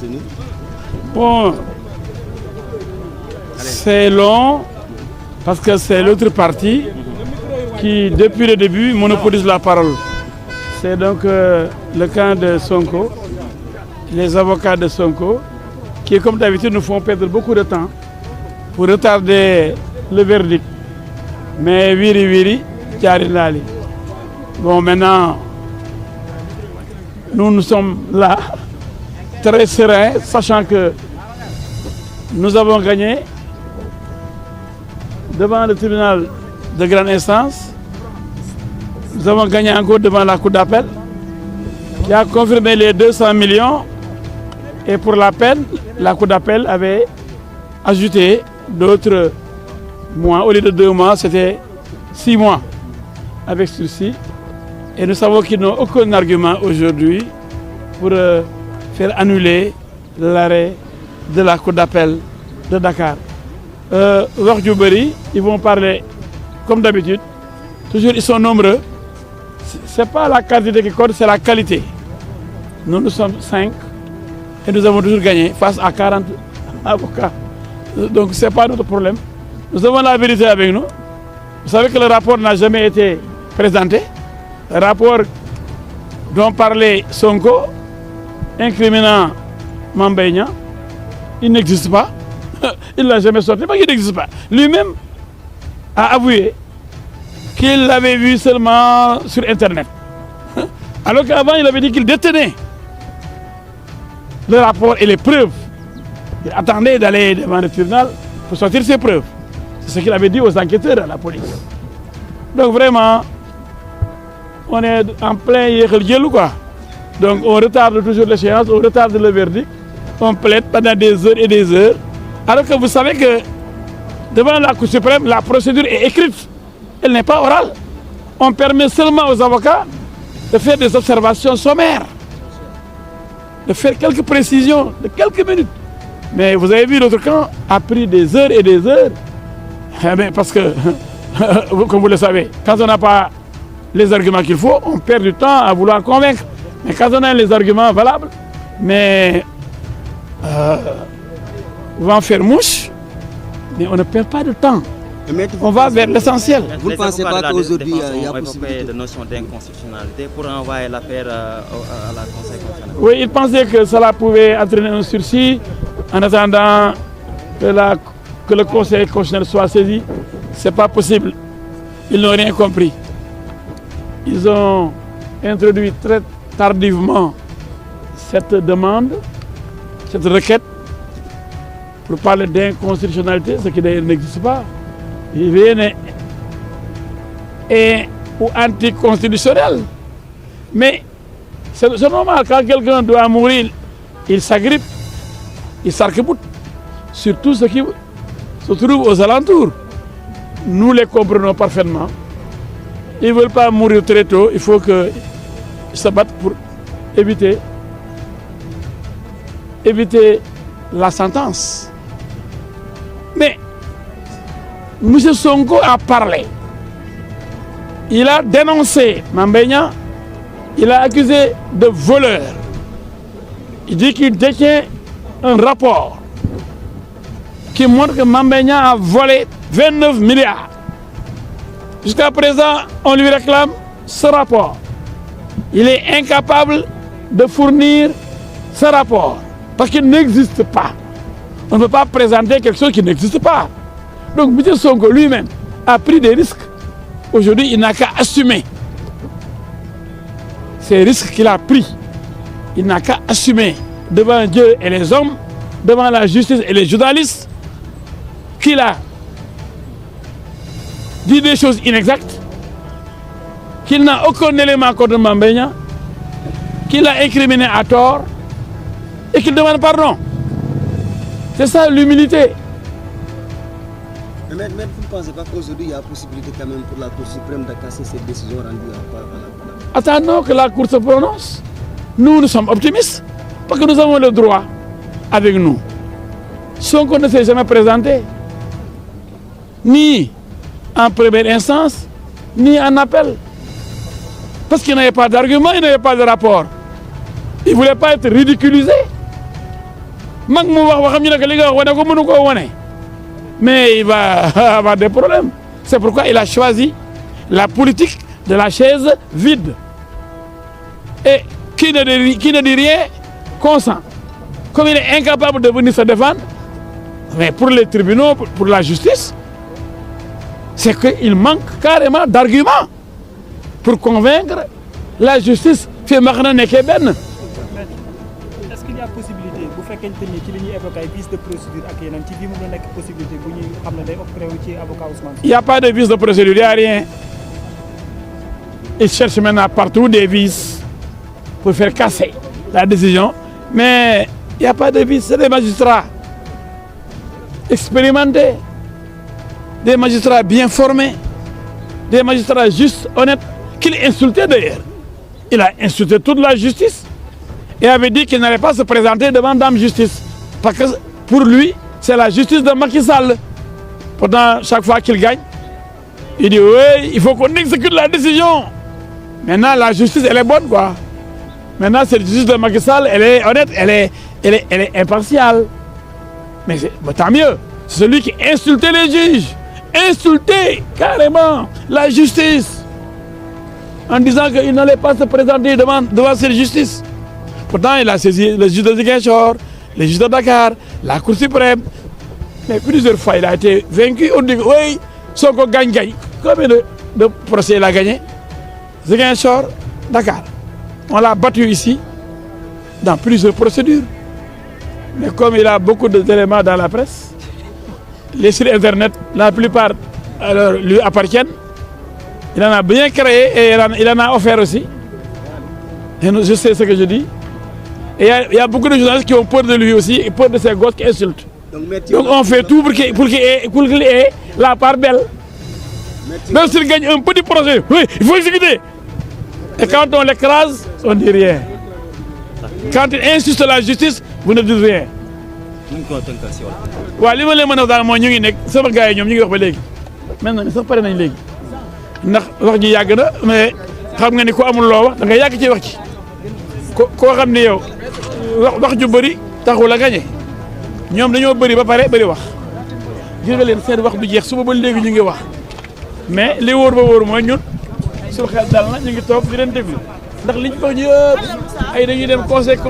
maintenu? Bon, c'est long parce que c'est l'autre partie qui, depuis le début, monopolise la parole. C'est donc le camp de Sonko, les avocats de Sonko, qui, comme d'habitude, nous font perdre beaucoup de temps pour retarder le verdict. Mais Wiri Wiri, Tcharinali. Bon, maintenant, nous sommes là, très sereins, sachant que nous avons gagné devant le tribunal de grande instance. Nous avons gagné encore devant la Cour d'appel, qui a confirmé les 200 millions. Et pour la peine, la Cour d'appel avait ajouté d'autres mois. Au lieu de 2 mois, c'était 6 mois avec sursis. Et nous savons qu'ils n'ont aucun argument aujourd'hui pour faire annuler l'arrêt de la Cour d'appel de Dakar. Ils vont parler comme d'habitude. Toujours, ils sont nombreux. Ce n'est pas la quantité qui compte, c'est la qualité. Nous sommes 5 et nous avons toujours gagné face à 40 avocats. Donc ce n'est pas notre problème. Nous avons la vérité avec nous. Vous savez que le rapport n'a jamais été présenté. Le rapport dont parlait Sonko, incriminant Mambéignan, il n'existe pas. Il ne l'a jamais sorti, parce qu'il n'existe pas. Lui-même a avoué qu'il l'avait vu seulement sur Internet. Alors qu'avant, il avait dit qu'il détenait le rapport et les preuves. Il attendait d'aller devant le tribunal pour sortir ses preuves. C'est ce qu'il avait dit aux enquêteurs à la police. Donc vraiment, on est en plein yékhel quoi. Donc on retarde toujours l'échéance, on retarde le verdict, on plaide pendant des heures et des heures. Alors que vous savez que devant la Cour suprême, la procédure est écrite, elle n'est pas orale. On permet seulement aux avocats de faire des observations sommaires, de faire quelques précisions de quelques minutes. Mais vous avez vu, l'autre camp a pris des heures et des heures. Parce que, comme vous le savez, quand on n'a pas les arguments qu'il faut, on perd du temps à vouloir convaincre. Mais quand on a les arguments valables, mais on va en faire mouche, mais on ne perd pas de temps. On va vers l'essentiel. Vous ne pensez pas qu'aujourd'hui il y a possibilité de notion d'inconstitutionnalité pour envoyer l'affaire à la Conseil constitutionnel? Oui, il pensait que cela pouvait entraîner un sursis en attendant que le Conseil constitutionnel soit saisi. Ce n'est pas possible. Ils n'ont rien compris. Ils ont introduit très tardivement cette demande, cette requête, pour parler d'inconstitutionnalité, ce qui d'ailleurs n'existe pas. Il vient ou anticonstitutionnel. Mais c'est normal, quand quelqu'un doit mourir, il s'agrippe, il s'arc-boute sur tout ce qui se trouve aux alentours. Nous les comprenons parfaitement. Ils ne veulent pas mourir très tôt, il faut qu'ils se battent pour éviter la sentence. Mais M. Sonko a parlé. Il a dénoncé Mambéignan, il a accusé de voleur. Il dit qu'il détient un rapport qui montre que Mambéignan a volé 29 milliards. Jusqu'à présent, on lui réclame ce rapport. Il est incapable de fournir ce rapport parce qu'il n'existe pas. On ne peut pas présenter quelque chose qui n'existe pas. Donc M. Sonko lui-même a pris des risques. Aujourd'hui, il n'a qu'à assumer ces risques qu'il a pris. Il n'a qu'à assumer devant Dieu et les hommes, devant la justice et les journalistes, qu'il a dit des choses inexactes, qu'il n'a aucun élément contre Mambéignan, qu'il a incriminé à tort et qu'il demande pardon. C'est ça l'humilité. Mais vous ne pensez pas qu'aujourd'hui il y a la possibilité quand même pour la Cour suprême de casser cette décision rendue à la Attendons que la Cour se prononce. Nous sommes optimistes parce que nous avons le droit avec nous. Sonko ne s'est jamais présenté, ni en première instance, ni en appel. Parce qu'il n'avait pas d'argument, il n'avait pas de rapport. Il ne voulait pas être ridiculisé. mag mu wax waxam ñu ne que li nga wax wane ko mënu koo wane mais il va avoir des problèmes. C'est pourquoi il a choisi la politique de la chaise vide et qui ne dit rien consent. Comme il est incapable de venir se défendre, mais pour les tribunaux, pour la justice, c'est qu'il manque carrément d'arguments pour convaincre la justice. Est-ce qu'il y a possibilité, vous faites qu'un vice de procédure à possibilité il n'y a pas de vice de procédure, il n'y a rien. Ils cherchent maintenant partout des vices pour faire casser la décision, mais il n'y a pas de vice, c'est des magistrats expérimentés, des magistrats bien formés, des magistrats justes, honnêtes, qu'il insultait d'ailleurs. Il a insulté toute la justice et avait dit qu'il n'allait pas se présenter devant Dame Justice. Parce que pour lui, c'est la justice de Macky Sall. Pourtant, chaque fois qu'il gagne, il dit oui, il faut qu'on exécute la décision. Maintenant, la justice, elle est bonne, quoi. Maintenant, cette justice de Macky Sall, elle est honnête, elle est impartiale. Mais tant mieux. C'est celui qui insultait les juges. Insultait carrément la justice. En disant qu'il n'allait pas se présenter devant cette justice. Pourtant, il a saisi le juge de Ziguinchor, le juge de Dakar, la Cour suprême. Mais plusieurs fois, il a été vaincu. On dit oui, Sonko gagne. Combien de procès il a gagné? Ziguinchor, Dakar. On l'a battu ici, dans plusieurs procédures. Mais comme il a beaucoup d'éléments dans la presse, les sites internet, la plupart alors, lui appartiennent. Il en a bien créé et il en a offert aussi. Et je sais ce que je dis. Et il y a beaucoup de journalistes qui ont peur de lui aussi, et peur de ces gosses qui insultent. Donc on fait tout pour qu'il ait la part belle. Même s'il gagne un petit projet, oui, il faut exécuter. Et quand on l'écrase, on ne dit rien. Quand il insiste la justice, vous ne dites rien. waaw li ma leen mën a wax daal mooy ñu ngi nekk sama gars yi ñoom ñu ngi wax ba léegi maintenant sax pare nañ léegi ndax wax ji yàgg na mais xam nga ni ko amul loo wax da nga yàgg ci wax ci koo xam ne yow wax ju bëri taxul a gañe ñoom dañoo bëri ba pare bëri wax gis nga leen seen wax du jeex suba ba léegi ñu ngi wax mais li wóor ba wóor mooy ñun suñu xel dal na ñu ngi toog di leen déglu ndax liñ ko yëpp ay dañuy dem conseil